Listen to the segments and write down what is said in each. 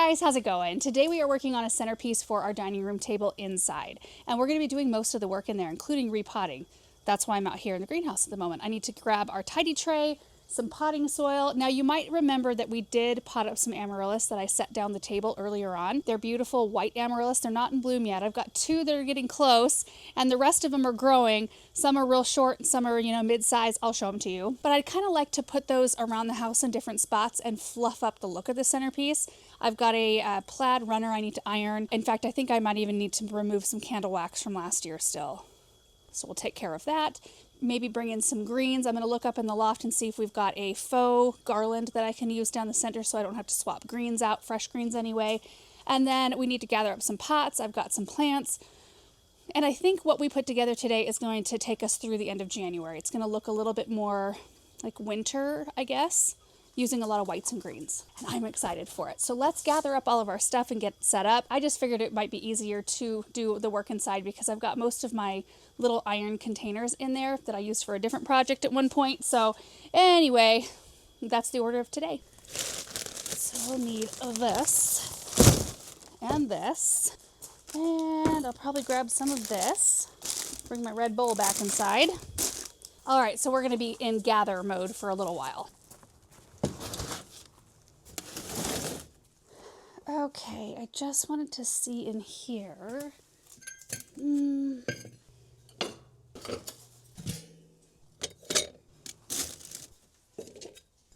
guys, how's it going? Today we are working on a centerpiece for our dining room table inside, and we're going to be doing most of the work in there, including repotting. That's why I'm out here in the greenhouse at the moment. I need to grab our tidy tray, some potting soil. Now you might remember that we did pot up some amaryllis that I set down the table earlier on. They're beautiful white amaryllis. They're not in bloom yet. I've got 2 that are getting close, and the rest of them are growing. Some are real short, some are, mid-size. I'll show them to you. But I'd kind of like to put those around the house in different spots and fluff up the look of the centerpiece. I've got a plaid runner I need to iron. In fact, I think I might even need to remove some candle wax from last year still. So we'll take care of that. Maybe bring in some greens. I'm going to look up in the loft and see if we've got a faux garland that I can use down the center so I don't have to swap greens out, fresh greens anyway. And then we need to gather up some pots. I've got some plants. And I think what we put together today is going to take us through the end of January. It's going to look a little bit more like winter, I guess, using a lot of whites and greens. And I'm excited for it. So let's gather up all of our stuff and get set up. I just figured it might be easier to do the work inside because I've got most of my little iron containers in there that I used for a different project at one point. So anyway, that's the order of today. So I'll need this and this. And I'll probably grab some of this. Bring my red bowl back inside. All right, so we're going to be in gather mode for a little while. Okay, I just wanted to see in here.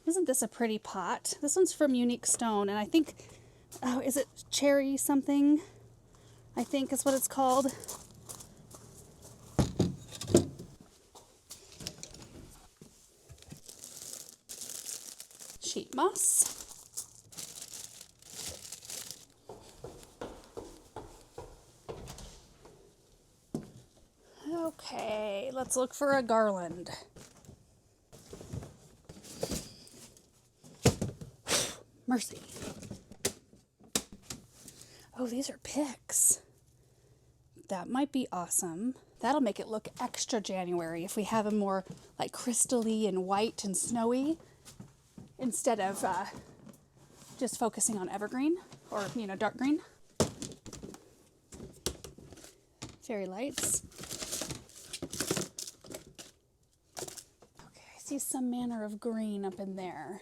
Isn't this a pretty pot? This one's from Unique Stone, and I think, is it cherry something? I think is what it's called. Sheet moss. Okay, let's look for a garland. Mercy. Oh, these are picks. That might be awesome. That'll make it look extra January if we have them more like crystally and white and snowy instead of just focusing on evergreen or, dark green. Fairy lights. Okay, I see some manner of green up in there.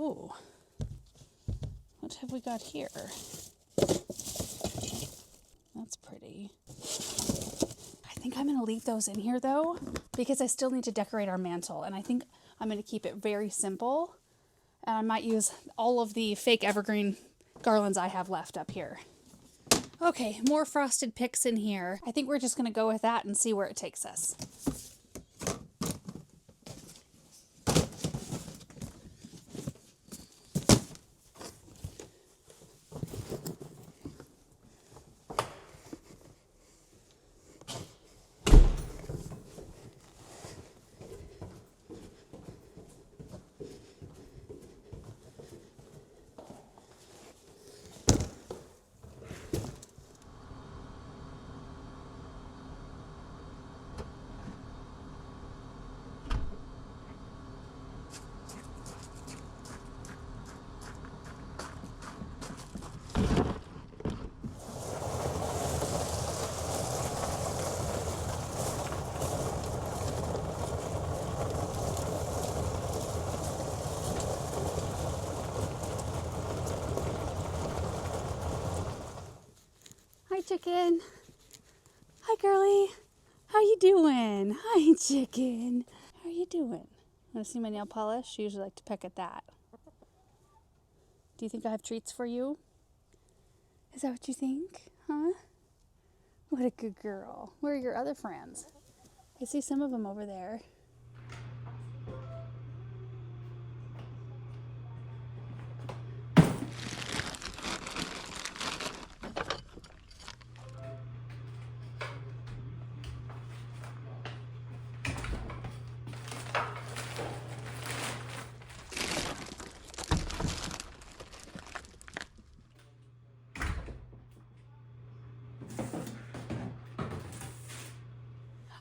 Oh. What have we got here? That's pretty. I think I'm going to leave those in here though, because I still need to decorate our mantle, and I think I'm going to keep it very simple, and I might use all of the fake evergreen garlands I have left up here. Okay, more frosted picks in here. I think we're just going to go with that and see where it takes us. Hi, chicken. Hi, girly. How you doing? Hi, chicken. How you doing? Want to see my nail polish? I usually like to peck at that. Do you think I have treats for you? Is that what you think? Huh? What a good girl. Where are your other friends? I see some of them over there.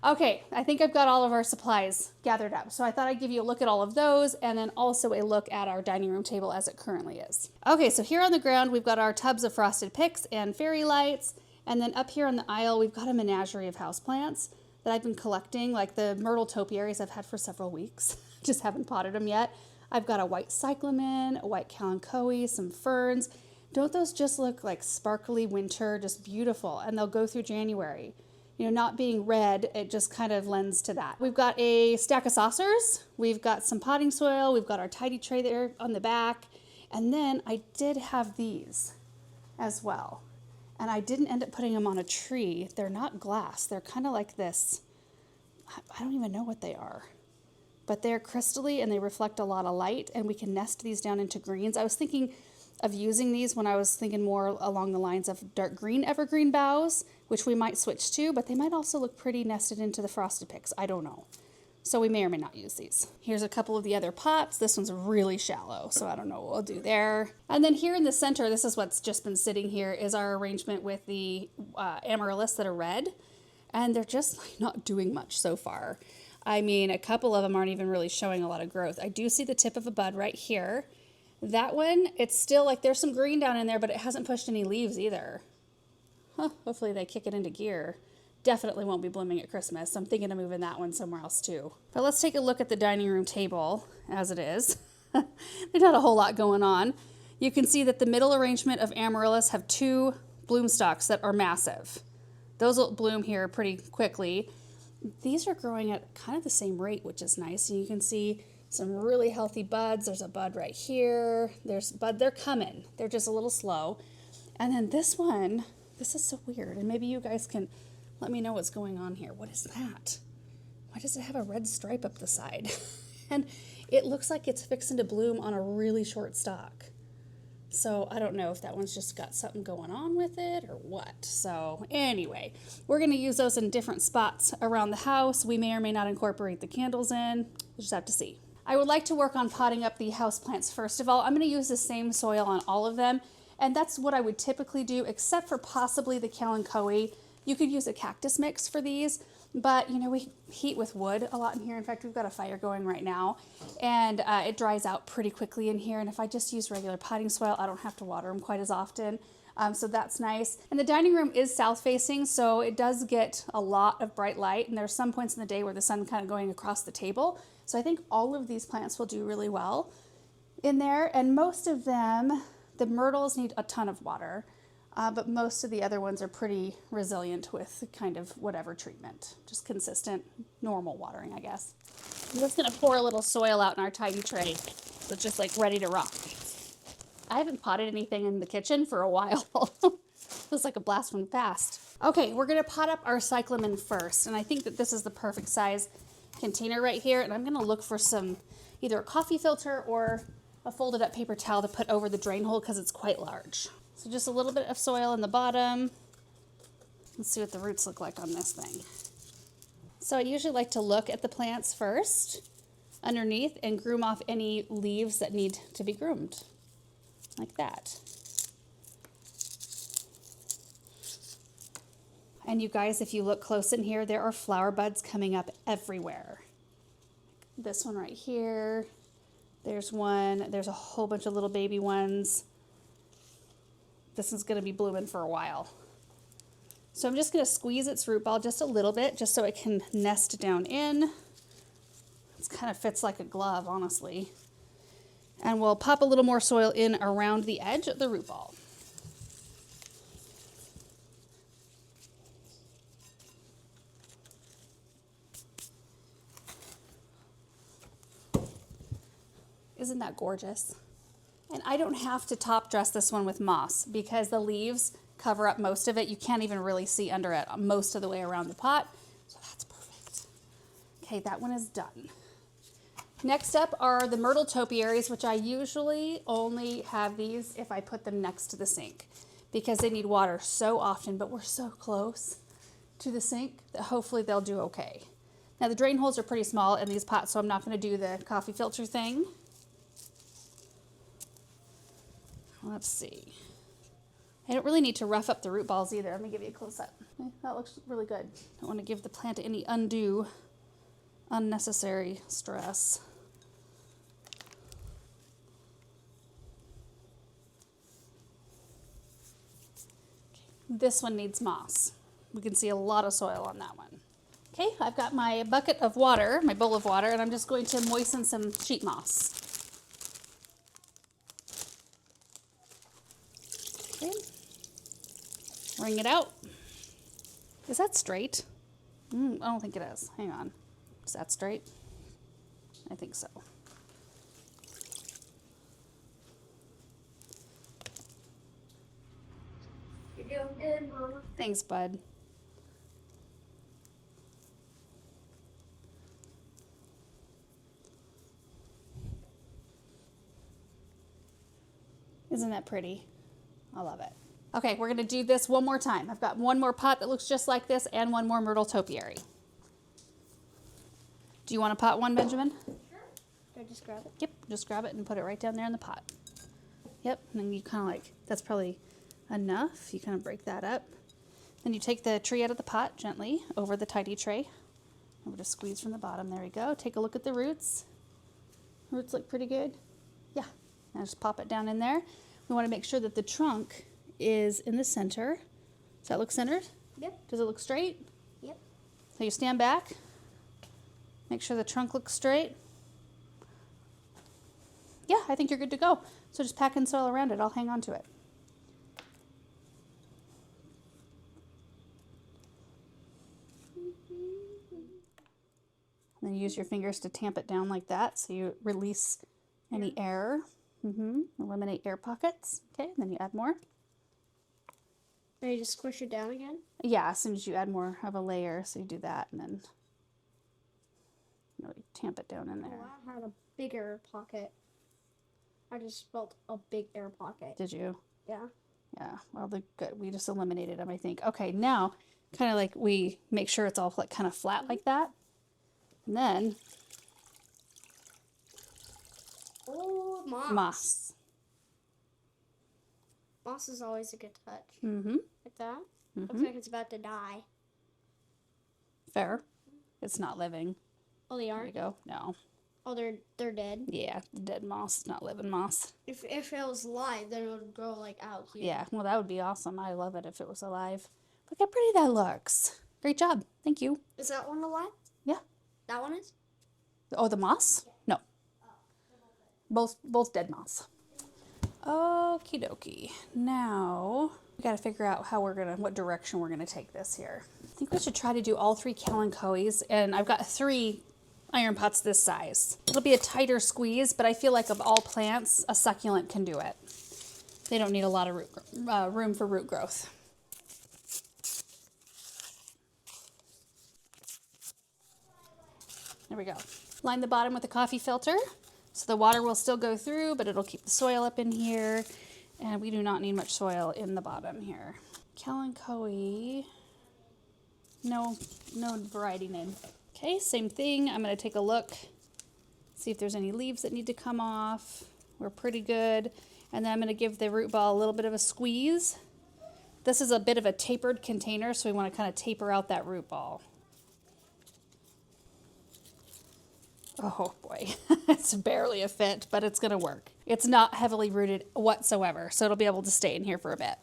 Okay, I think I've got all of our supplies gathered up. So I thought I'd give you a look at all of those and then also a look at our dining room table as it currently is. Okay, so here on the ground, we've got our tubs of frosted picks and fairy lights. And then up here on the aisle, we've got a menagerie of houseplants that I've been collecting, like the myrtle topiaries I've had for several weeks. Just haven't potted them yet. I've got a white cyclamen, a white kalanchoe, some ferns. Don't those just look like sparkly winter, just beautiful? And they'll go through January. You know, not being red, it just kind of lends to that. We've got a stack of saucers. We've got some potting soil. We've got our tidy tray there on the back. And then I did have these as well. And I didn't end up putting them on a tree. They're not glass. They're kind of like this. I don't even know what they are. But they're crystally and they reflect a lot of light. And we can nest these down into greens. I was thinking of using these when I was thinking more along the lines of dark green evergreen boughs, which we might switch to, but they might also look pretty nested into the frosted picks. I don't know. So we may or may not use these. Here's a couple of the other pots. This one's really shallow, so I don't know what we'll do there. And then here in the center, this is what's just been sitting here, is our arrangement with the amaryllis that are red. And they're just like not doing much so far. I mean, a couple of them aren't even really showing a lot of growth. I do see the tip of a bud right here. That one, it's still like there's some green down in there, but it hasn't pushed any leaves either. Huh, hopefully they kick it into gear. Definitely won't be blooming at Christmas. I'm thinking of moving that one somewhere else too. But let's take a look at the dining room table as it is. There's not a whole lot going on. You can see that the middle arrangement of amaryllis have 2 bloom stalks that are massive. Those will bloom here pretty quickly. These are growing at kind of the same rate, which is nice. And you can see some really healthy buds. There's a bud right here. There's a bud. They're coming. They're just a little slow. And then this one, this is so weird. And maybe you guys can let me know what's going on here. What is that? Why does it have a red stripe up the side? And it looks like it's fixing to bloom on a really short stalk. So I don't know if that one's just got something going on with it or what. So anyway, we're going to use those in different spots around the house. We may or may not incorporate the candles in. We'll just have to see. I would like to work on potting up the houseplants first of all. I'm going to use the same soil on all of them. And that's what I would typically do, except for possibly the kalanchoe. You could use a cactus mix for these, but you know, we heat with wood a lot in here. In fact, we've got a fire going right now, and it dries out pretty quickly in here. And if I just use regular potting soil, I don't have to water them quite as often. So that's nice. And the dining room is south facing, so it does get a lot of bright light. And there's some points in the day where the sun kind of going across the table. So I think all of these plants will do really well in there. And most of them, the myrtles need a ton of water. But most of the other ones are pretty resilient with kind of whatever treatment. Just consistent, normal watering, I guess. I'm just going to pour a little soil out in our tidy tray. So it's just like ready to rock. I haven't potted anything in the kitchen for a while. Feels like a blast from the past. Okay, we're going to pot up our cyclamen first. And I think that this is the perfect size container right here. And I'm going to look for some, either a coffee filter or a folded up paper towel to put over the drain hole because it's quite large. So just a little bit of soil in the bottom. Let's see what the roots look like on this thing. So I usually like to look at the plants first underneath and groom off any leaves that need to be groomed, like that. And you guys, if you look close in here, there are flower buds coming up everywhere. This one right here. There's one. There's a whole bunch of little baby ones. This is going to be blooming for a while. So I'm just going to squeeze its root ball just a little bit, just so it can nest down in. It kind of fits like a glove, honestly. And we'll pop a little more soil in around the edge of the root ball. Isn't that gorgeous? And I don't have to top dress this one with moss because the leaves cover up most of it. You can't even really see under it most of the way around the pot. So that's perfect. Okay, that one is done. Next up are the myrtle topiaries, which I usually only have these if I put them next to the sink because they need water so often, but we're so close to the sink that hopefully they'll do okay. Now the drain holes are pretty small in these pots, so I'm not going to do the coffee filter thing. Let's see. I don't really need to rough up the root balls either. Let me give you a close up. Okay, that looks really good. Don't want to give the plant any undue, unnecessary stress. This one needs moss. We can see a lot of soil on that one. Okay, I've got my bucket of water, my bowl of water, and I'm just going to moisten some sheet moss. Okay. Wring it out. Is that straight? I don't think it is. Hang on. Is that straight? I think so. You're doing good, Mama. Thanks, bud. Isn't that pretty? I love it. Okay, we're gonna do this one more time. I've got one more pot that looks just like this and one more myrtle topiary. Do you want a pot one, Benjamin? Sure. Can I just grab it? Yep, just grab it and put it right down there in the pot. Yep, and then you kind of like, that's probably enough. You kind of break that up. Then you take the tree out of the pot gently over the tidy tray. And we'll just squeeze from the bottom. There we go. Take a look at the roots. Roots look pretty good. Yeah, and just pop it down in there. We want to make sure that the trunk is in the center. Does that look centered? Yep. Does it look straight? Yep. So you stand back. Make sure the trunk looks straight. Yeah, I think you're good to go. So just pack in soil around it. I'll hang on to it. And then use your fingers to tamp it down like that so you release any air. Eliminate air pockets. Okay, and then you add more. Then you just squish it down again? Yeah, as soon as you add more of a layer, so you do that and then really tamp it down in there. Oh, I had a bigger pocket. I just felt a big air pocket. Did you? Yeah. Yeah, well, good. We just eliminated them, I think. Okay, now, kind of like we make sure it's all like kind of flat like that. And then Oh, moss. moss. Moss is always a good touch. Like that. Looks like it's about to die. Fair. It's not living. Oh, they There aren't? you go. No. Oh, they're dead. Yeah, dead moss, not living moss. If it was live, then it would grow like out here. Yeah, well, that would be awesome. I love it if it was alive. Look how pretty that looks. Great job. Thank you. Is that one alive? Yeah. That one is? Oh, the moss? No. Both dead moss. Okie dokie. Now we got to figure out what direction we're gonna take this here. I think we should try to do all 3 kalanchoes, and I've got 3 iron pots this size. It'll be a tighter squeeze, but I feel like of all plants, a succulent can do it. They don't need a lot of room for root growth. There we go. Line the bottom with a coffee filter. So the water will still go through, but it'll keep the soil up in here. And we do not need much soil in the bottom here. Kalanchoe. No variety name. Okay, same thing. I'm going to take a look, see if there's any leaves that need to come off. We're pretty good. And then I'm going to give the root ball a little bit of a squeeze. This is a bit of a tapered container, so we want to kind of taper out that root ball. Oh boy, it's barely a fit, but it's gonna work. It's not heavily rooted whatsoever, so it'll be able to stay in here for a bit.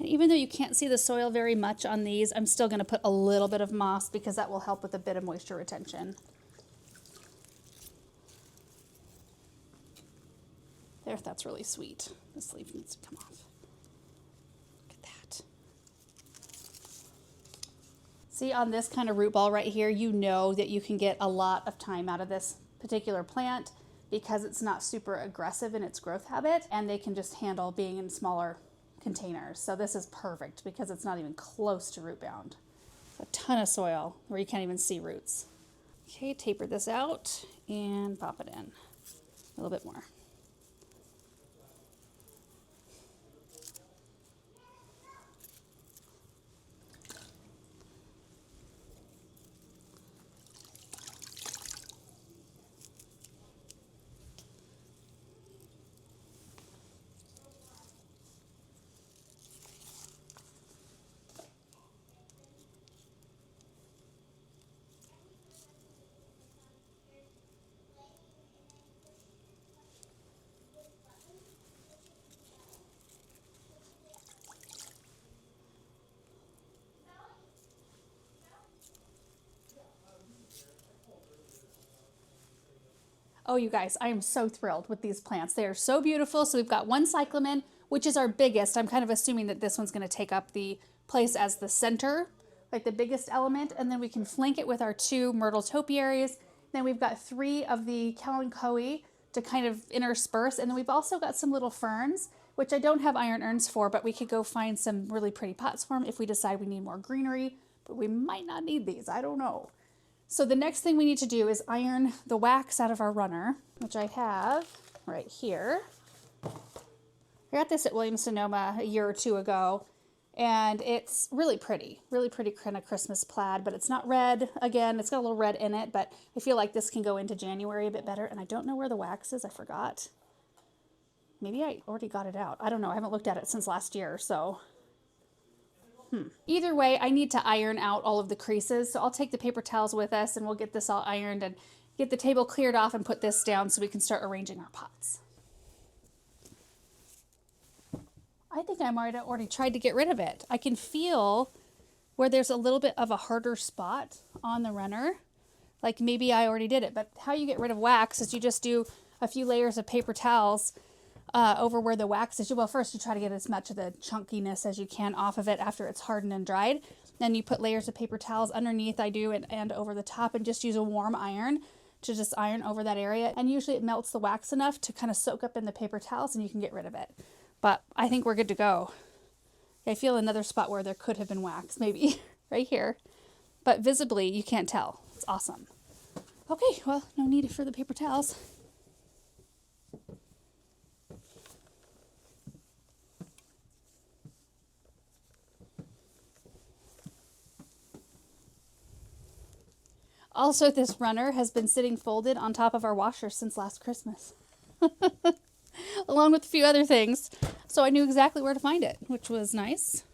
And even though you can't see the soil very much on these, I'm still gonna put a little bit of moss because that will help with a bit of moisture retention. There, that's really sweet. This leaf needs to come off. See, on this kind of root ball right here, you know that you can get a lot of time out of this particular plant because it's not super aggressive in its growth habit, and they can just handle being in smaller containers. So this is perfect because it's not even close to root bound. A ton of soil where you can't even see roots. Okay, taper this out and pop it in. A little bit more. Oh, you guys, I am so thrilled with these plants. They are so beautiful. So we've got one cyclamen, which is our biggest. I'm kind of assuming that this one's going to take up the place as the center, like the biggest element. And then we can flank it with our 2 myrtle topiaries. Then we've got 3 of the kalanchoe to kind of intersperse. And then we've also got some little ferns, which I don't have iron urns for, but we could go find some really pretty pots for them if we decide we need more greenery. But we might not need these. I don't know. So the next thing we need to do is iron the wax out of our runner, which I have right here. I got this at Williams-Sonoma a year or 2 ago, and it's really pretty kind of Christmas plaid, but it's not red. Again, it's got a little red in it, but I feel like this can go into January a bit better, and I don't know where the wax is. I forgot. Maybe I already got it out. I don't know. I haven't looked at it since last year, so... Either way, I need to iron out all of the creases, so I'll take the paper towels with us and we'll get this all ironed and get the table cleared off and put this down so we can start arranging our pots. I think I might have already tried to get rid of it. I can feel where there's a little bit of a harder spot on the runner. Like maybe I already did it, but how you get rid of wax is you just do a few layers of paper towels over where the wax is. Well, first you try to get as much of the chunkiness as you can off of it after it's hardened and dried. Then you put layers of paper towels underneath, I do, and over the top, and just use a warm iron to just iron over that area. And usually it melts the wax enough to kind of soak up in the paper towels and you can get rid of it. But I think we're good to go. I feel another spot where there could have been wax, maybe right here. But visibly, you can't tell. It's awesome. Okay, well, no need for the paper towels. Also, this runner has been sitting folded on top of our washer since last Christmas, along with a few other things. So I knew exactly where to find it, which was nice.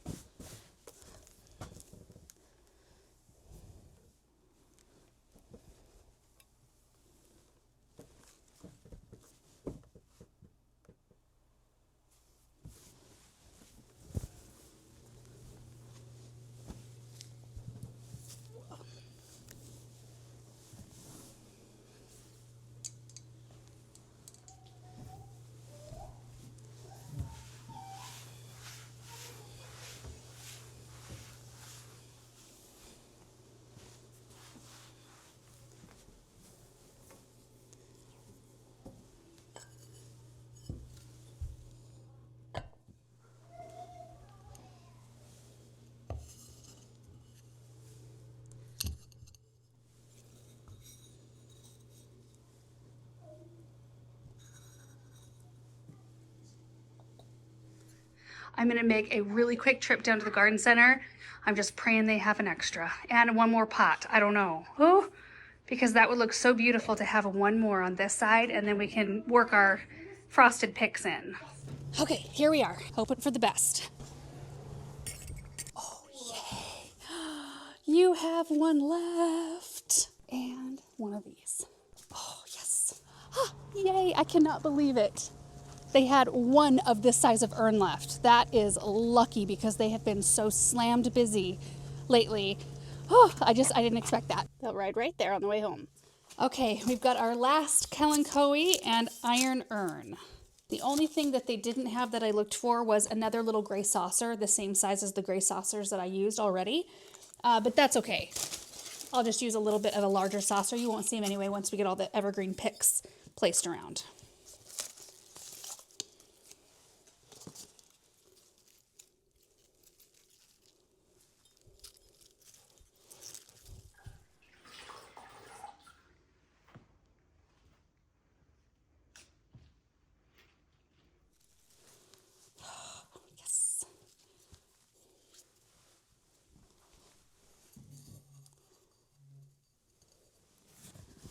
I'm going to make a really quick trip down to the garden center. I'm just praying they have an extra. And one more pot. I don't know. Oh, because that would look so beautiful to have one more on this side, and then we can work our frosted picks in. Okay, here we are. Hoping for the best. Oh, yay. You have one left. And one of these. Oh, yes. Ah, yay, I cannot believe it. They had one of this size of urn left. That is lucky because they have been so slammed busy lately. Oh, I didn't expect that. They'll ride right there on the way home. Okay, we've got our last kalanchoe and iron urn. The only thing that they didn't have that I looked for was another little gray saucer, the same size as the gray saucers that I used already. But that's okay. I'll just use a little bit of a larger saucer. You won't see them anyway once we get all the evergreen picks placed around.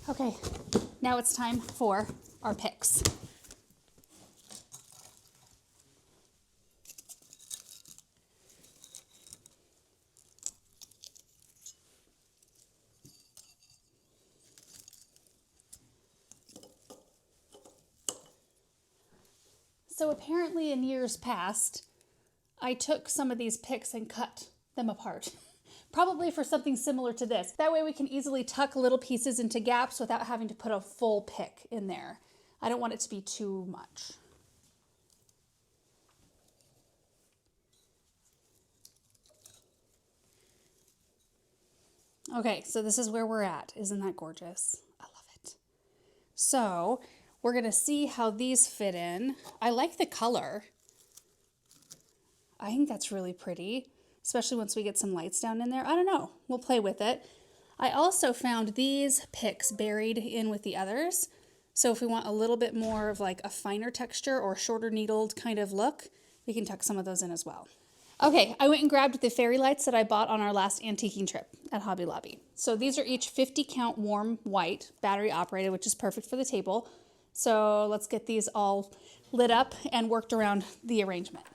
Okay, now it's time for our picks. So apparently in years past, I took some of these picks and cut them apart. probably for something similar to this. That way we can easily tuck little pieces into gaps without having to put a full pick in there. I don't want it to be too much. Okay, so this is where we're at. Isn't that gorgeous? I love it. So we're gonna see how these fit in. I like the color. I think that's really pretty, especially once we get some lights down in there. I don't know, we'll play with it. I also found these picks buried in with the others. So if we want a little bit more of like a finer texture or shorter needled kind of look, we can tuck some of those in as well. Okay, I went and grabbed the fairy lights that I bought on our last antiquing trip at Hobby Lobby. So these are each 50 count warm white, battery operated, which is perfect for the table. So let's get these all lit up and worked around the arrangement.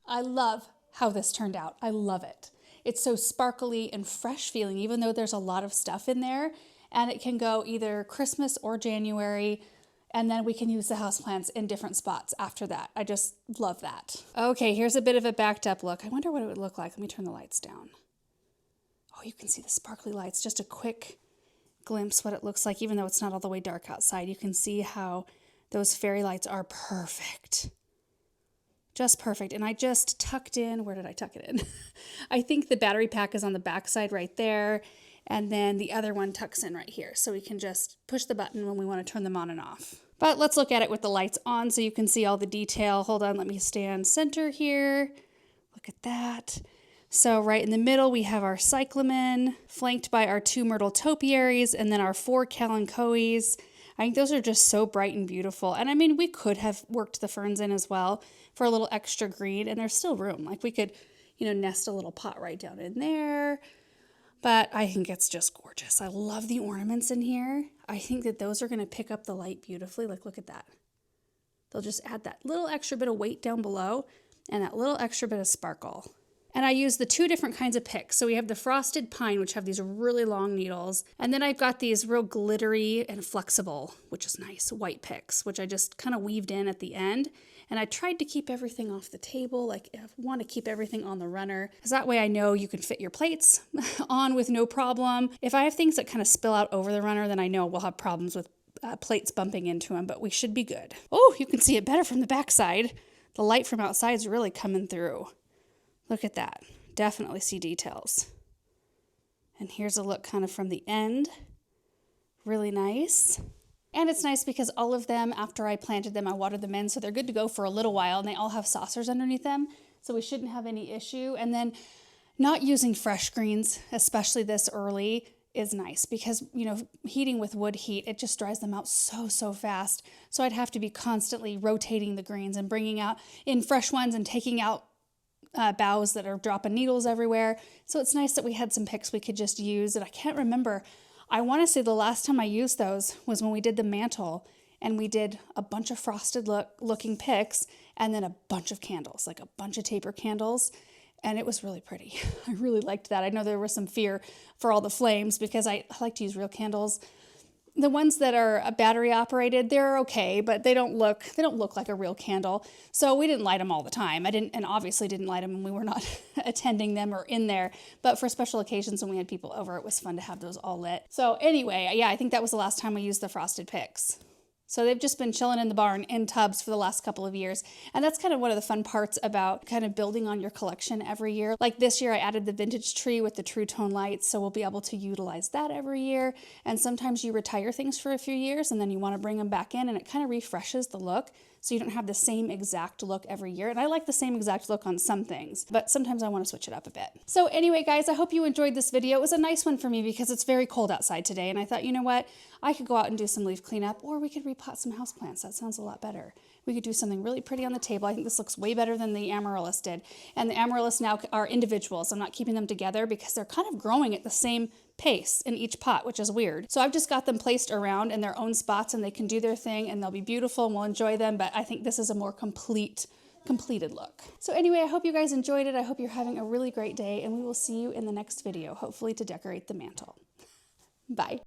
I love how this turned out. I love it. It's so sparkly and fresh feeling, even though there's a lot of stuff in there. And it can go either Christmas or January. And then we can use the houseplants in different spots after that. I just love that. Okay, here's a bit of a backed up look. I wonder what it would look like. Let me turn the lights down. Oh, you can see the sparkly lights. Just a quick glimpse what it looks like, even though it's not all the way dark outside. You can see how those fairy lights are perfect. Just perfect. And I just tucked in, where did I tuck it in? I think the battery pack is on the back side right there. And then the other one tucks in right here. So we can just push the button when we want to turn them on and off. But let's look at it with the lights on so you can see all the detail. Hold on, let me stand center here. Look at that. So right in the middle, we have our cyclamen, flanked by our 2 myrtle topiaries, and then our 4 kalanchoes. I think those are just so bright and beautiful. And I mean, we could have worked the ferns in as well for a little extra green, and there's still room. Like we could, nest a little pot right down in there. But I think it's just gorgeous. I love the ornaments in here. I think that those are going to pick up the light beautifully. Like, look at that. They'll just add that little extra bit of weight down below and that little extra bit of sparkle. And I use the 2 different kinds of picks. So we have the frosted pine, which have these really long needles. And then I've got these real glittery and flexible, which is nice, white picks, which I just kind of weaved in at the end. And I tried to keep everything off the table. Like, I want to keep everything on the runner, because that way I know you can fit your plates on with no problem. If I have things that kind of spill out over the runner, then I know we'll have problems with plates bumping into them, but we should be good. Oh, you can see it better from the backside. The light from outside is really coming through. Look at that. Definitely see details. And here's a look kind of from the end. Really nice. And it's nice because all of them, after I planted them, I watered them in, so they're good to go for a little while, and they all have saucers underneath them, so we shouldn't have any issue. And then not using fresh greens, especially this early, is nice because, heating with wood heat, it just dries them out so fast. So I'd have to be constantly rotating the greens and bringing out in fresh ones and taking out boughs that are dropping needles everywhere. So it's nice that we had some picks we could just use. And I can't remember, I want to say the last time I used those was when we did the mantle, and we did a bunch of frosted looking picks and then a bunch of candles, like a bunch of taper candles. And it was really pretty. I really liked that. I know there was some fear for all the flames because I like to use real candles. The ones that are battery operated, they're okay, but they don't look like a real candle. So we didn't light them all the time. And obviously didn't light them when we were not attending them or in there. But for special occasions when we had people over, it was fun to have those all lit. So anyway, yeah, I think that was the last time we used the frosted picks. So they've just been chilling in the barn in tubs for the last couple of years. And that's kind of one of the fun parts about kind of building on your collection every year. Like this year I added the vintage tree with the true tone lights, so we'll be able to utilize that every year. And sometimes you retire things for a few years and then you want to bring them back in, and it kind of refreshes the look. So you don't have the same exact look every year. And I like the same exact look on some things, but sometimes I want to switch it up a bit. So anyway, guys, I hope you enjoyed this video. It was a nice one for me because it's very cold outside today. And I thought, you know what? I could go out and do some leaf cleanup, or we could repot some houseplants. That sounds a lot better. We could do something really pretty on the table. I think this looks way better than the amaryllis did. And the amaryllis now are individuals. I'm not keeping them together because they're kind of growing at the same pace in each pot, which is weird. So I've just got them placed around in their own spots, and they can do their thing and they'll be beautiful and we'll enjoy them. But I think this is a more completed look. So anyway, I hope you guys enjoyed it. I hope you're having a really great day, and we will see you in the next video, hopefully to decorate the mantle. Bye.